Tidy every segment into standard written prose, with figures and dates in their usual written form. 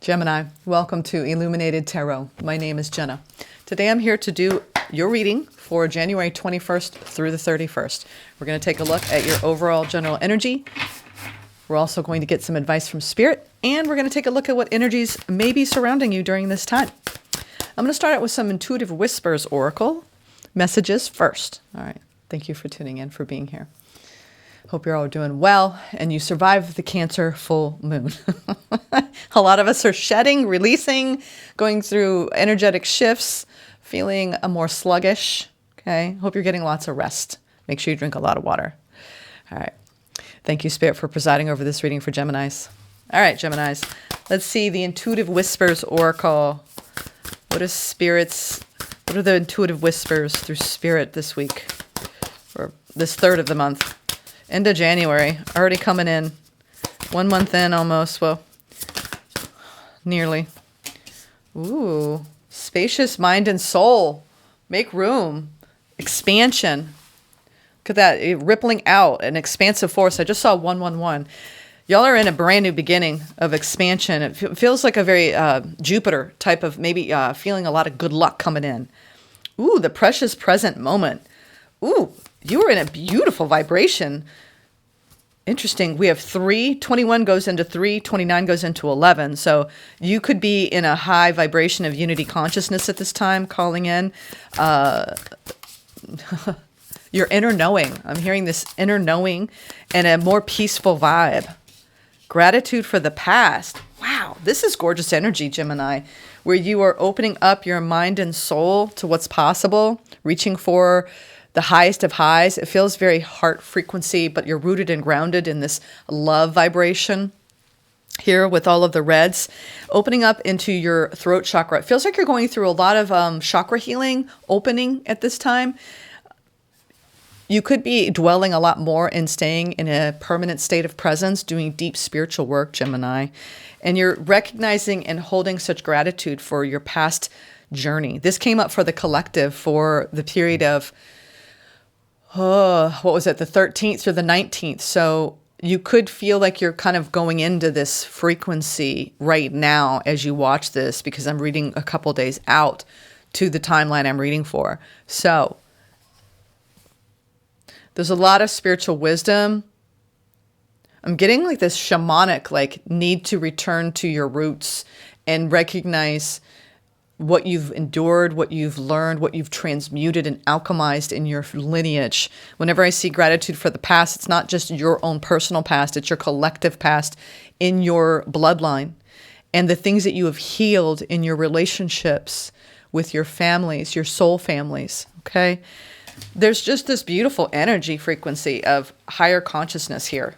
Gemini, welcome to Illuminated Tarot. My name is Jenna. Today I'm here to do your reading for January 21st through the 31st. We're going to take a look at your overall general energy. We're also going to get some advice from Spirit, and we're going to take a look at what energies may be surrounding you during this time. I'm going to start out with some Intuitive Whispers Oracle messages first. All right. Thank you for tuning in, for being here. Hope you're all doing well and you survived the Cancer full moon. A lot of us are shedding, releasing, going through energetic shifts, feeling more sluggish. Okay. Hope you're getting lots of rest. Make sure you drink a lot of water. All right. Thank you, Spirit, for presiding over this reading for Geminis. All right, Geminis. Let's see the Intuitive Whispers Oracle. What are the Intuitive Whispers through Spirit this week? Or this third of the month? End of January, already coming in. 1 month in almost, well, nearly. Ooh, spacious mind and soul. Make room. Expansion. Look at that, rippling out, an expansive force. I just saw 111. Y'all are in a brand new beginning of expansion. It feels like a very Jupiter type of, maybe feeling a lot of good luck coming in. Ooh, the precious present moment. Ooh, you are in a beautiful vibration. Interesting. We have 3, 21 goes into 3, 29 goes into 11. So you could be in a high vibration of unity consciousness at this time, calling in your inner knowing. I'm hearing this inner knowing and a more peaceful vibe. Gratitude for the past. Wow, this is gorgeous energy, Gemini, where you are opening up your mind and soul to what's possible, reaching for the highest of highs. It feels very heart frequency, but you're rooted and grounded in this love vibration here with all of the reds, opening up into your throat chakra. It feels like you're going through a lot of chakra healing, opening at this time. You could be dwelling a lot more and staying in a permanent state of presence, doing deep spiritual work, Gemini. And you're recognizing and holding such gratitude for your past journey. This came up for the collective for the period of what was it, the 13th or the 19th. So you could feel like you're kind of going into this frequency right now as you watch this, because I'm reading a couple days out to the timeline I'm reading for. So there's a lot of spiritual wisdom. I'm getting like this shamanic, like need to return to your roots and recognize what you've endured, what you've learned, what you've transmuted and alchemized in your lineage. Whenever I see gratitude for the past, it's not just your own personal past, it's your collective past in your bloodline. And the things that you have healed in your relationships with your families, your soul families, okay? There's just this beautiful energy frequency of higher consciousness here.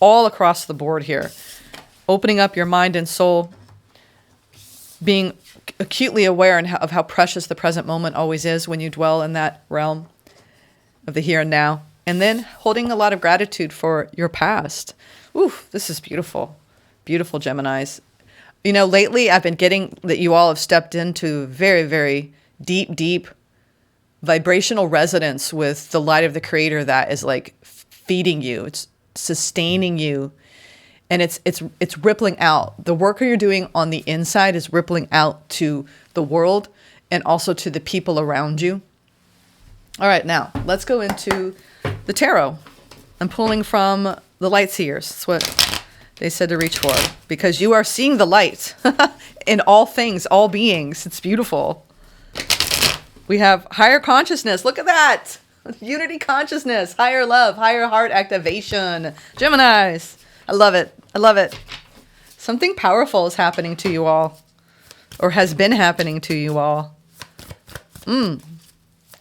All across the board here. Opening up your mind and soul, being acutely aware of how precious the present moment always is when you dwell in that realm of the here and now. And then holding a lot of gratitude for your past. Ooh, this is beautiful. Beautiful, Geminis. You know, lately I've been getting that you all have stepped into very, very deep vibrational resonance with the light of the Creator that is like feeding you. It's sustaining you. And it's rippling out. The work you're doing on the inside is rippling out to the world and also to the people around you. All right, now let's go into the tarot. I'm pulling from the light seers. That's what they said to reach for, because you are seeing the light in all things, all beings. It's beautiful. We have higher consciousness. Look at that. Unity consciousness, higher love, higher heart activation. Geminis. I love it. I love it. Something powerful is happening to you all, or has been happening to you all.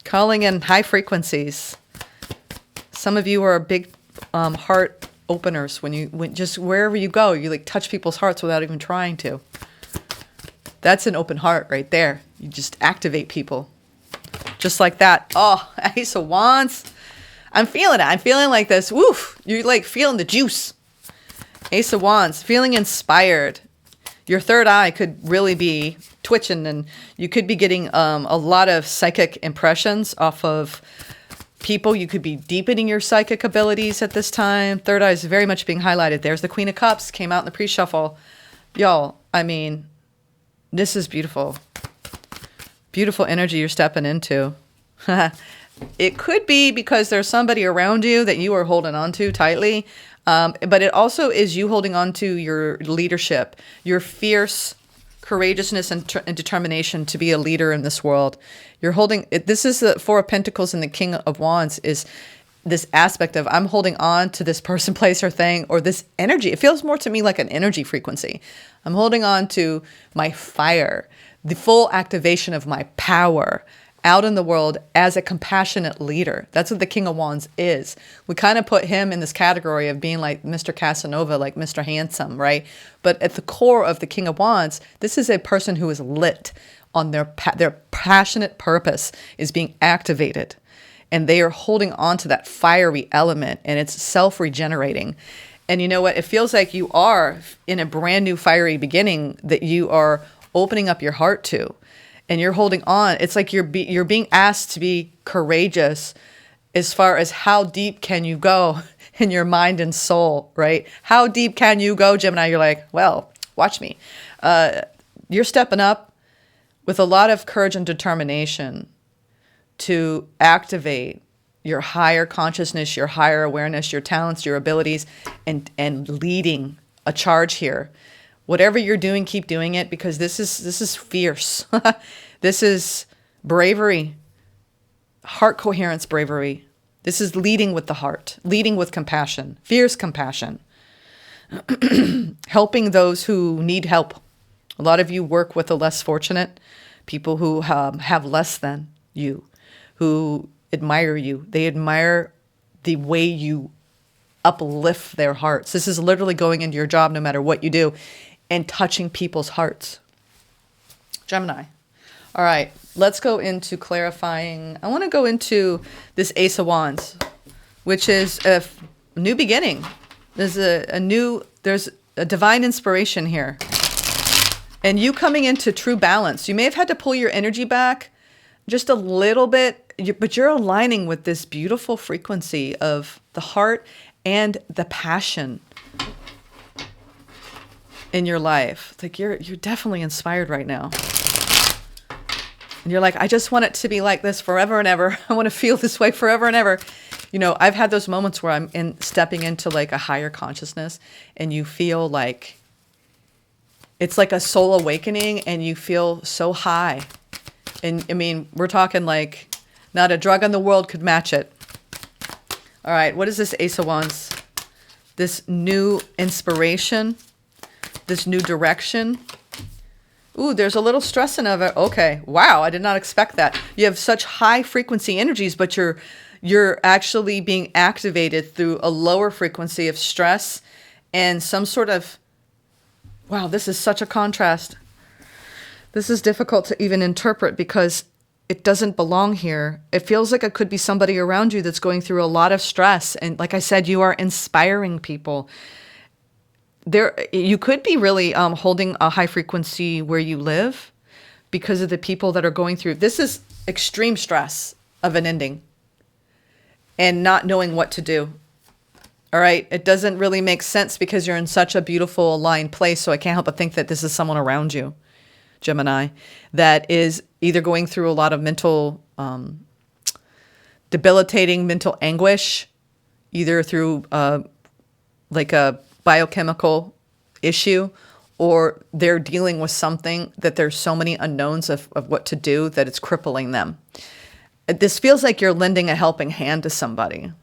Calling in high frequencies. Some of you are big heart openers. When just wherever you go, you like touch people's hearts without even trying to. That's an open heart right there. You just activate people. Just like that. Oh, Ace of Wands. I'm feeling it. I'm feeling like this. Woof. You're like feeling the juice. Ace of Wands, feeling inspired. Your third eye could really be twitching, and you could be getting a lot of psychic impressions off of people. You could be deepening your psychic abilities at this time. Third eye is very much being highlighted. There's the Queen of Cups, came out in the pre-shuffle. Y'all, I mean, this is beautiful. Beautiful energy you're stepping into. It could be because there's somebody around you that you are holding on to tightly. But it also is you holding on to your leadership, your fierce courageousness and determination to be a leader in this world. You're holding it. This is the Four of Pentacles and the King of Wands is this aspect of I'm holding on to this person, place, or thing, or this energy. It feels more to me like an energy frequency. I'm holding on to my fire, the full activation of my power out in the world as a compassionate leader. That's what the King of Wands is. We kind of put him in this category of being like Mr. Casanova, like Mr. Handsome, right? But at the core of the King of Wands, this is a person who is lit on their passionate purpose is being activated. And they are holding on to that fiery element, and it's self-regenerating. And you know what? It feels like you are in a brand new fiery beginning that you are opening up your heart to. And you're holding on. It's like you're being asked to be courageous as far as how deep can you go in your mind and soul, right? How deep can you go, Gemini? You're like, well, watch me. You're stepping up with a lot of courage and determination to activate your higher consciousness, your higher awareness, your talents, your abilities, and leading a charge here. Whatever you're doing, keep doing it, because this is fierce. This is bravery, heart coherence bravery. This is leading with the heart, leading with compassion, fierce compassion, helping those who need help. A lot of you work with the less fortunate, people who have less than you, who admire you. They admire the way you uplift their hearts. This is literally going into your job no matter what you do and touching people's hearts. Gemini. All right, let's go into clarifying. I want to go into this Ace of Wands, which is a new beginning. There's there's a divine inspiration here. And you coming into true balance. You may have had to pull your energy back just a little bit, but you're aligning with this beautiful frequency of the heart and the passion in your life. It's like you're definitely inspired right now. And you're like, I just want it to be like this forever and ever. I want to feel this way forever and ever. You know, I've had those moments where I'm stepping into like a higher consciousness, and you feel like it's like a soul awakening, and you feel so high. And I mean, we're talking like not a drug in the world could match it. All right, what is this Ace of Wands? This new inspiration, this new direction. Ooh, there's a little stressing of it. Okay, wow, I did not expect that. You have such high frequency energies, but you're actually being activated through a lower frequency of stress and some sort of, wow, this is such a contrast. This is difficult to even interpret because it doesn't belong here. It feels like it could be somebody around you that's going through a lot of stress. And like I said, you are inspiring people. You could be really holding a high frequency where you live because of the people that are going through. This is extreme stress of an ending and not knowing what to do. All right. It doesn't really make sense because you're in such a beautiful aligned place. So I can't help but think that this is someone around you, Gemini, that is either going through a lot of mental, debilitating mental anguish, either through like a biochemical issue, or they're dealing with something that there's so many unknowns of what to do that it's crippling them. This feels like you're lending a helping hand to somebody.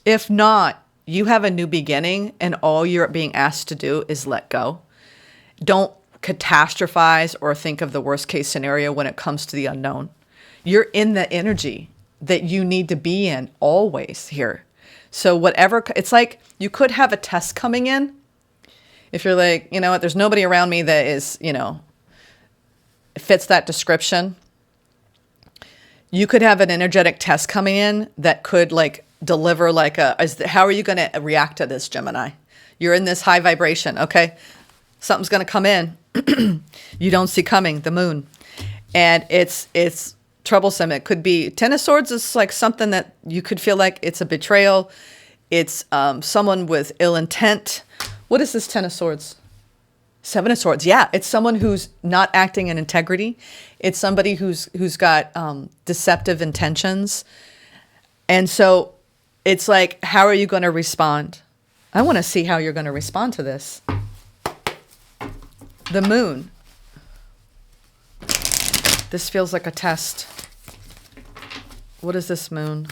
If not, you have a new beginning and all you're being asked to do is let go. Don't catastrophize or think of the worst case scenario when it comes to the unknown. You're in the energy that you need to be in always here. So whatever, it's like you could have a test coming in. If you're like, you know what, there's nobody around me that is, you know, fits that description. You could have an energetic test coming in that could like deliver like how are you going to react to this, Gemini? You're in this high vibration, okay? Something's going to come in. You don't see coming, the moon. And it's troublesome. It could be Ten of Swords is like something that you could feel like it's a betrayal. It's someone with ill intent. What is this 10 of Swords? 7 of Swords. Yeah, it's someone who's not acting in integrity. It's somebody who's got deceptive intentions. And so it's like, how are you going to respond? I want to see how you're going to respond to this. The Moon. This feels like a test. What is this Moon?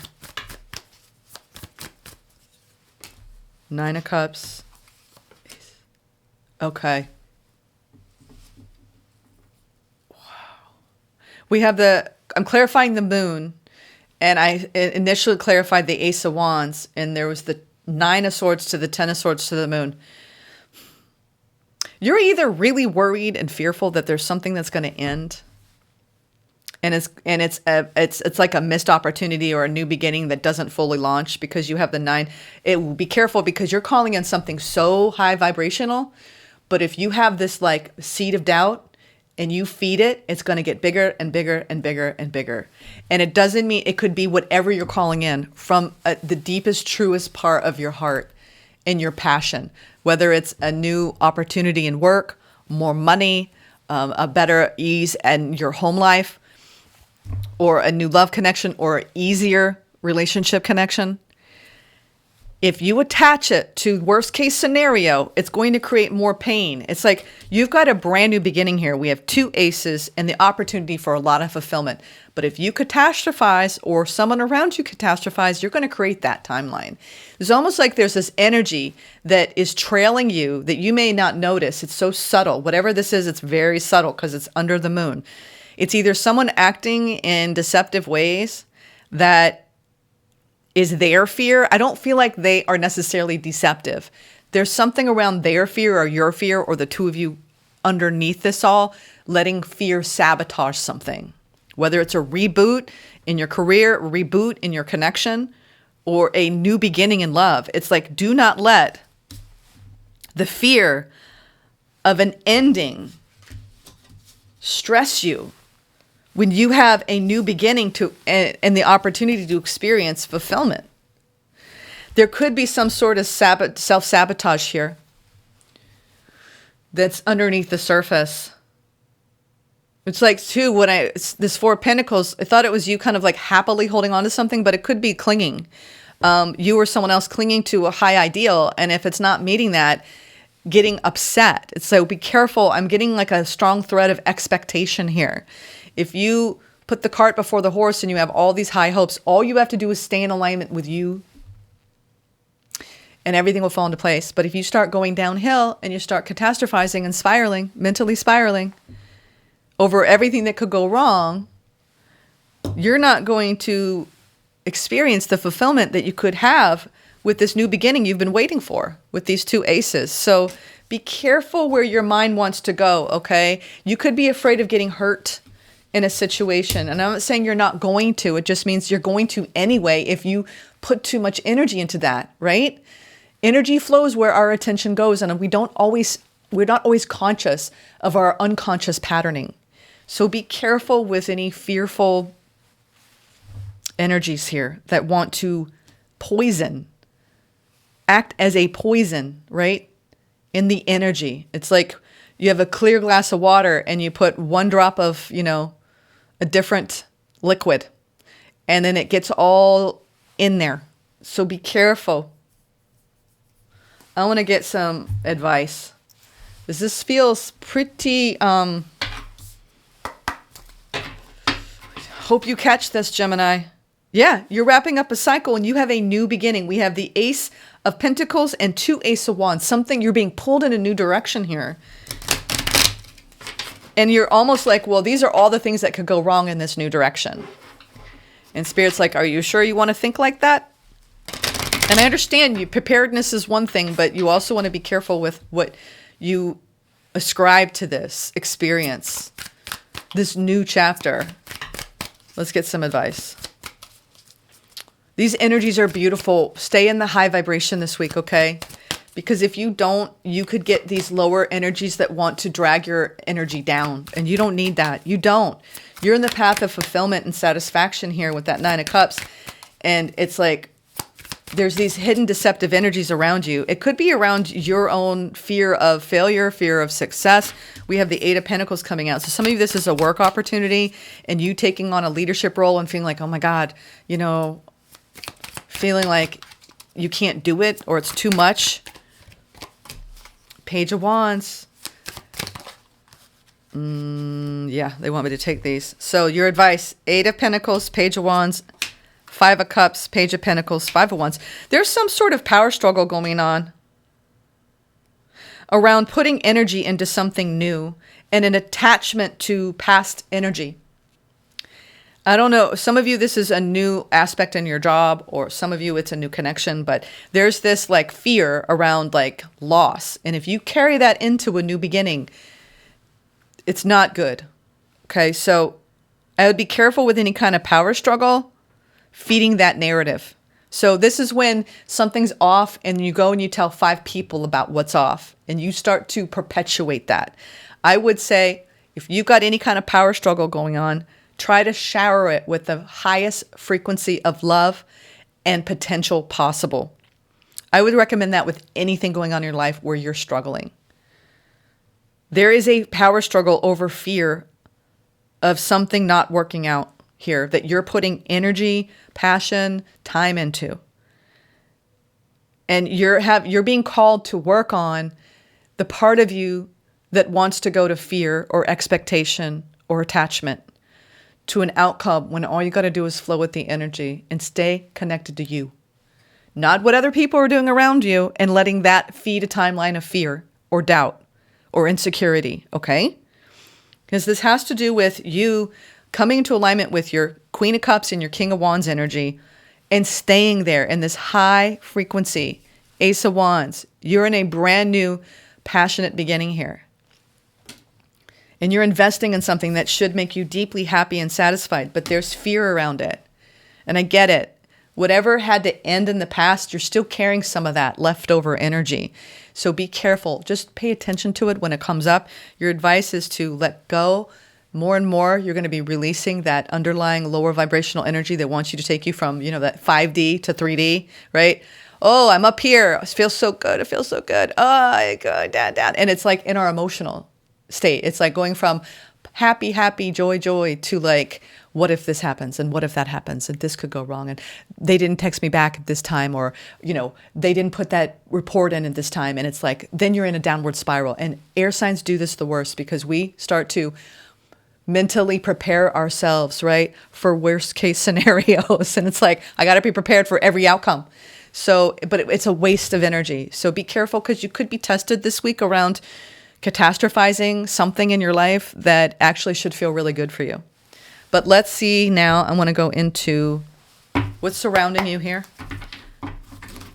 9 of Cups. Okay. Wow. We have I'm clarifying the Moon, and I initially clarified the Ace of Wands, and there was the 9 of Swords to the 10 of Swords to the Moon. You're either really worried and fearful that there's something that's going to end, and it's like a missed opportunity or a new beginning that doesn't fully launch because you have the 9. It will be careful because you're calling in something so high vibrational. But if you have this like seed of doubt and you feed it, it's going to get bigger and bigger and bigger and bigger. And it doesn't mean, it could be whatever you're calling in from the deepest, truest part of your heart and your passion, whether it's a new opportunity in work, more money, a better ease in your home life, or a new love connection, or easier relationship connection. If you attach it to worst case scenario, it's going to create more pain. It's like you've got a brand new beginning here. We have 2 aces and the opportunity for a lot of fulfillment. But if you catastrophize or someone around you catastrophize, you're going to create that timeline. It's almost like there's this energy that is trailing you that you may not notice. It's so subtle. Whatever this is, it's very subtle because it's under the Moon. It's either someone acting in deceptive ways that is their fear. I don't feel like they are necessarily deceptive. There's something around their fear or your fear or the two of you underneath this all, letting fear sabotage something. Whether it's a reboot in your career, reboot in your connection, or a new beginning in love. It's like, do not let the fear of an ending stress you when you have a new beginning and the opportunity to experience fulfillment. There could be some sort of self-sabotage here that's underneath the surface. It's like, too, when this 4 of Pentacles, I thought it was you kind of like happily holding on to something, but it could be clinging. You or someone else clinging to a high ideal, and if it's not meeting that, getting upset. So be careful. I'm getting like a strong thread of expectation here. If you put the cart before the horse and you have all these high hopes, all you have to do is stay in alignment with you and everything will fall into place. But if you start going downhill and you start catastrophizing and spiraling, mentally spiraling over everything that could go wrong, you're not going to experience the fulfillment that you could have with this new beginning you've been waiting for with these 2 aces. So be careful where your mind wants to go, okay? You could be afraid of getting hurt in a situation. And I'm not saying you're not going to. It just means you're going to anyway if you put too much energy into that, right? Energy flows where our attention goes, and we're not always conscious of our unconscious patterning. So be careful with any fearful energies here that want to poison, act as a poison, right? In the energy. It's like you have a clear glass of water and you put 1 drop of, a different liquid, and then it gets all in there. So be careful. I want to get some advice. This feels pretty, hope you catch this, Gemini. Yeah, you're wrapping up a cycle and you have a new beginning. We have the Ace of Pentacles and 2 Ace of Wands. You're being pulled in a new direction here. And you're almost like, well, these are all the things that could go wrong in this new direction. And Spirit's like, are you sure you want to think like that? And I understand preparedness is one thing, but you also want to be careful with what you ascribe to this experience, this new chapter. Let's get some advice. These energies are beautiful. Stay in the high vibration this week, okay? Because if you don't, you could get these lower energies that want to drag your energy down. And you don't need that. You don't. You're in the path of fulfillment and satisfaction here with that 9 of Cups. And it's like, there's these hidden deceptive energies around you. It could be around your own fear of failure, fear of success. We have the Eight of Pentacles coming out. So some of you, this is a work opportunity and you taking on a leadership role and feeling like, oh my God, you know, feeling like you can't do it or it's too much. Page of Wands. Yeah, they want me to take these. So your advice, Eight of Pentacles, Page of Wands, Five of Cups, Page of Pentacles, Five of Wands. There's some sort of power struggle going on around putting energy into something new and an attachment to past energy. I don't know. Some of you, this is a new aspect in your job, or some of you, it's a new connection, but there's this like fear around like loss. And if you carry that into a new beginning, it's not good. Okay. So I would be careful with any kind of power struggle feeding that narrative. So this is when something's off and you go and you tell 5 people about what's off and you start to perpetuate that. I would say if you've got any kind of power struggle going on, try to shower it with the highest frequency of love and potential possible. I would recommend that with anything going on in your life where you're struggling. There is a power struggle over fear of something not working out here that you're putting energy, passion, time into. And you're being called to work on the part of you that wants to go to fear or expectation or attachment to an outcome when all you got to do is flow with the energy and stay connected to you. Not what other people are doing around you and letting that feed a timeline of fear or doubt or insecurity, okay? Because this has to do with you coming into alignment with your Queen of Cups and your King of Wands energy and staying there in this high frequency. Ace of Wands, you're in a brand new passionate beginning here. And you're investing in something that should make you deeply happy and satisfied, but there's fear around it. And I get it. Whatever had to end in the past, you're still carrying some of that leftover energy. So be careful. Just pay attention to it when it comes up. Your advice is to let go. More and more, you're going to be releasing that underlying lower vibrational energy that wants you to take you from, you know, that 5D to 3D, right? Oh, I'm up here. It feels so good. It feels so good. Oh, I go down, down. And it's like in our emotional state. It's like going from happy, happy, joy, joy to like, what if this happens? And what if that happens? And this could go wrong. And they didn't text me back at this time, or, you know, they didn't put that report in at this time. And it's like, then you're in a downward spiral. And air signs do this the worst because we start to mentally prepare ourselves, right, for worst case scenarios. And it's like, I got to be prepared for every outcome. So, but it's a waste of energy. So be careful because you could be tested this week around catastrophizing something in your life that actually should feel really good for you. But let's see now. I want to go into what's surrounding you here.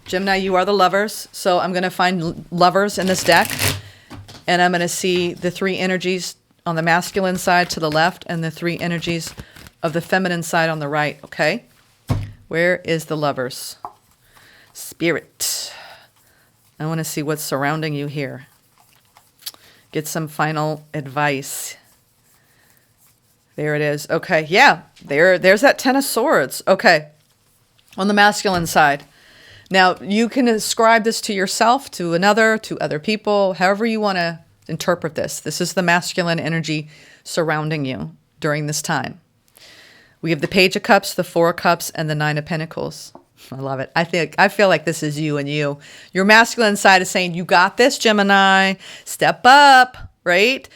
Gemini, you are the lovers. So I'm going to find lovers in this deck. And I'm going to see the 3 energies on the masculine side to the left and the 3 energies of the feminine side on the right. Okay. Where is the lovers? Spirit. I want to see what's surrounding you here. Get some final advice. There it is. Okay. Yeah. There's that 10 of Swords. Okay. On the masculine side. Now, you can ascribe this to yourself, to another, to other people, however you want to interpret this. This is the masculine energy surrounding you during this time. We have the Page of Cups, the 4 of Cups, and the 9 of Pentacles. I love it. I feel like this is you and you. Your masculine side is saying, you got this, Gemini. Step up, right?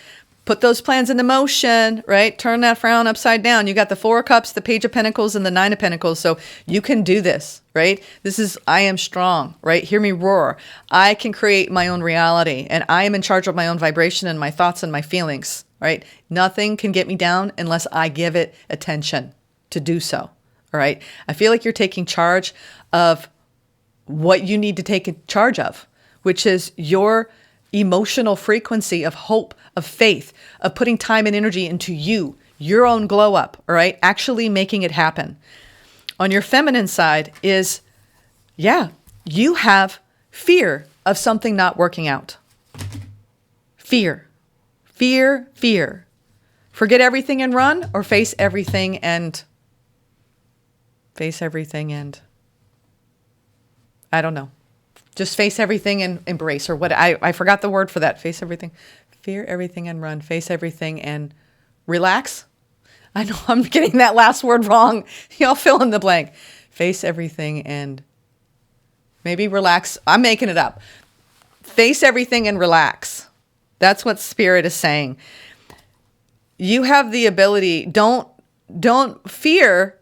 Put those plans into motion, right? Turn that frown upside down. You got the 4 of Cups, the Page of Pentacles, and the 9 of Pentacles. So you can do this, right? This is, I am strong, right? Hear me roar. I can create my own reality, and I am in charge of my own vibration and my thoughts and my feelings, right? Nothing can get me down unless I give it attention to do so, all right? I feel like you're taking charge of what you need to take charge of, which is your emotional frequency of hope, of faith, of putting time and energy into you, your own glow up, all right? Actually making it happen. On your feminine side is, yeah, you have fear of something not working out. Fear, fear, fear. Forget everything and run, or face everything and I don't know. Just face everything and embrace, or what, I forgot the word for that. Face everything, fear everything and run, face everything and relax. I know I'm getting that last word wrong. Y'all fill in the blank. Face everything and maybe relax. I'm making it up. Face everything and relax. That's what Spirit is saying. You have the ability. Don't fear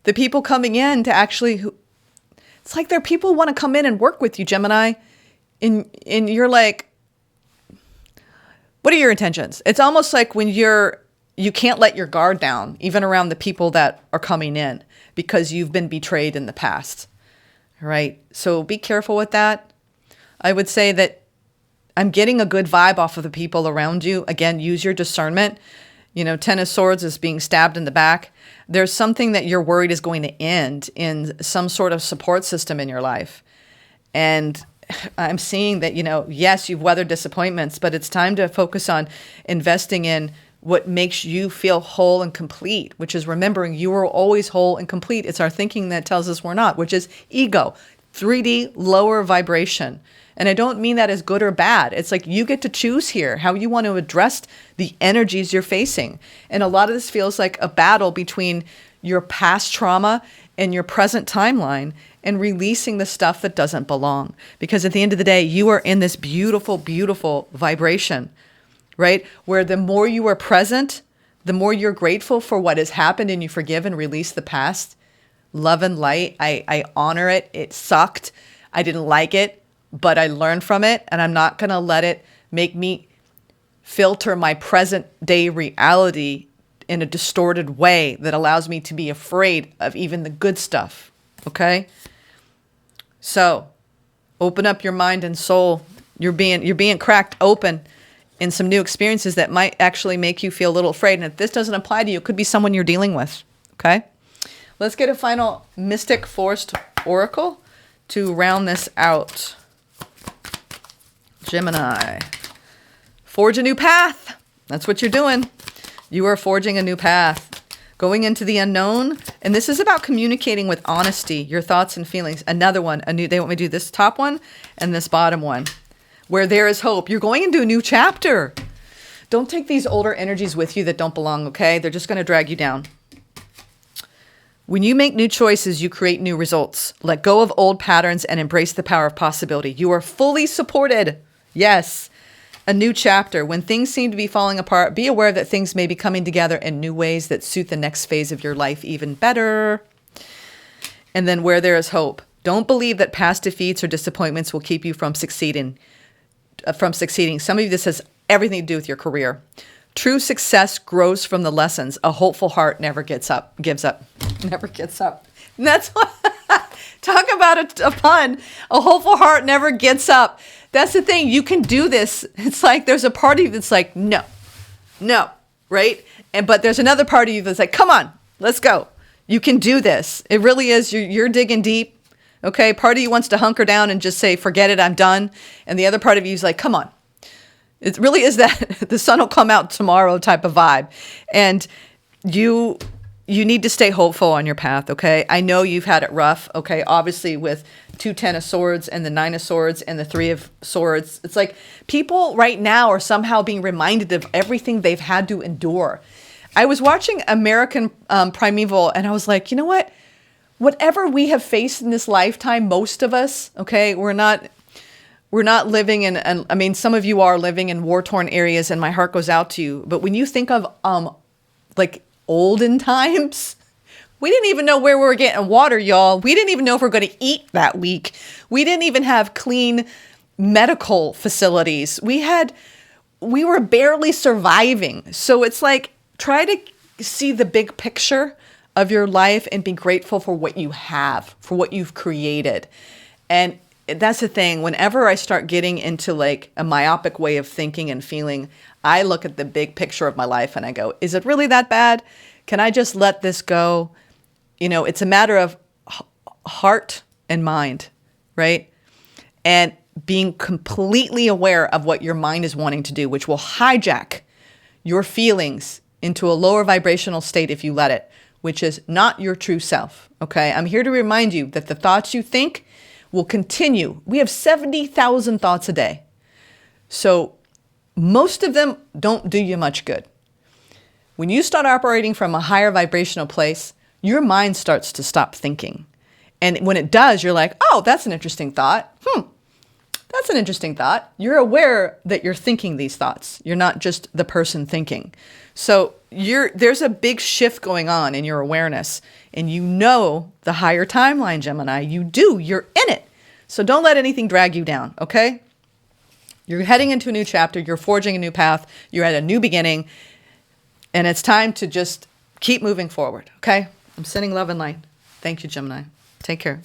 the people coming in to actually. It's like there are people who want to come in and work with you, Gemini, and you're like, what are your intentions? It's almost like when you can't let your guard down, even around the people that are coming in, because you've been betrayed in the past, right? So be careful with that. I would say that I'm getting a good vibe off of the people around you. Again, use your discernment. You know, Ten of Swords is being stabbed in the back. There's something that you're worried is going to end in some sort of support system in your life. And I'm seeing that, you know, yes, you've weathered disappointments, but it's time to focus on investing in what makes you feel whole and complete, which is remembering you are always whole and complete. It's our thinking that tells us we're not, which is ego, 3D, lower vibration. And I don't mean that as good or bad. It's like you get to choose here how you want to address the energies you're facing. And a lot of this feels like a battle between your past trauma and your present timeline and releasing the stuff that doesn't belong. Because at the end of the day, you are in this beautiful, beautiful vibration, right? Where the more you are present, the more you're grateful for what has happened and you forgive and release the past. Love and light. I honor it. It sucked. I didn't like it, but I learned from it, and I'm not going to let it make me filter my present day reality in a distorted way that allows me to be afraid of even the good stuff. Okay? So, open up your mind and soul. You're being cracked open in some new experiences that might actually make you feel a little afraid. And if this doesn't apply to you, it could be someone you're dealing with. Okay? Let's get a final Mystic Forest Oracle to round this out. Gemini. Forge a new path. That's what you're doing. You are forging a new path. Going into the unknown. And this is about communicating with honesty, your thoughts and feelings. Another one. They want me to do this top one and this bottom one. Where there is hope. You're going into a new chapter. Don't take these older energies with you that don't belong, okay? They're just going to drag you down. When you make new choices, you create new results. Let go of old patterns and embrace the power of possibility. You are fully supported. Yes. A new chapter. When things seem to be falling apart, be aware that things may be coming together in new ways that suit the next phase of your life even better. And then where there is hope. Don't believe that past defeats or disappointments will keep you from succeeding. Some of you, this has everything to do with your career. True success grows from the lessons. A hopeful heart never gives up. Never gets up. And that's what, talk about a pun. A hopeful heart never gets up. That's the thing. You can do this. It's like there's a part of you that's like, no, right? But there's another part of you that's like, come on, let's go. You can do this. It really is. You're digging deep. Okay. Part of you wants to hunker down and just say, forget it, I'm done. And the other part of you is like, come on. It really is that the sun will come out tomorrow type of vibe. And you need to stay hopeful on your path, okay? I know you've had it rough, okay? Obviously with 2 Ten of Swords and the 9 of Swords and the 3 of Swords. It's like people right now are somehow being reminded of everything they've had to endure. I was watching American Primeval and I was like, you know what? Whatever we have faced in this lifetime, most of us, okay, we're not living in, I mean, some of you are living in war-torn areas and my heart goes out to you. But when you think of like olden times, we didn't even know where we were getting water, y'all. We didn't even know if we were going to eat that week. We didn't even have clean medical facilities. We were barely surviving. So it's like, try to see the big picture of your life and be grateful for what you have, for what you've created. And that's the thing. Whenever I start getting into like a myopic way of thinking and feeling, I look at the big picture of my life and I go, is it really that bad? Can I just let this go? You know, it's a matter of heart and mind, right? And being completely aware of what your mind is wanting to do, which will hijack your feelings into a lower vibrational state if you let it, which is not your true self, okay? I'm here to remind you that the thoughts you think will continue. We have 70,000 thoughts a day. So most of them don't do you much good. When you start operating from a higher vibrational place, your mind starts to stop thinking. And when it does, you're like, oh, that's an interesting thought. That's an interesting thought. You're aware that you're thinking these thoughts. You're not just the person thinking. So there's a big shift going on in your awareness. And you know the higher timeline, Gemini. You do. You're in it. So don't let anything drag you down, okay? You're heading into a new chapter. You're forging a new path. You're at a new beginning. And it's time to just keep moving forward, okay? I'm sending love and light. Thank you, Gemini. Take care.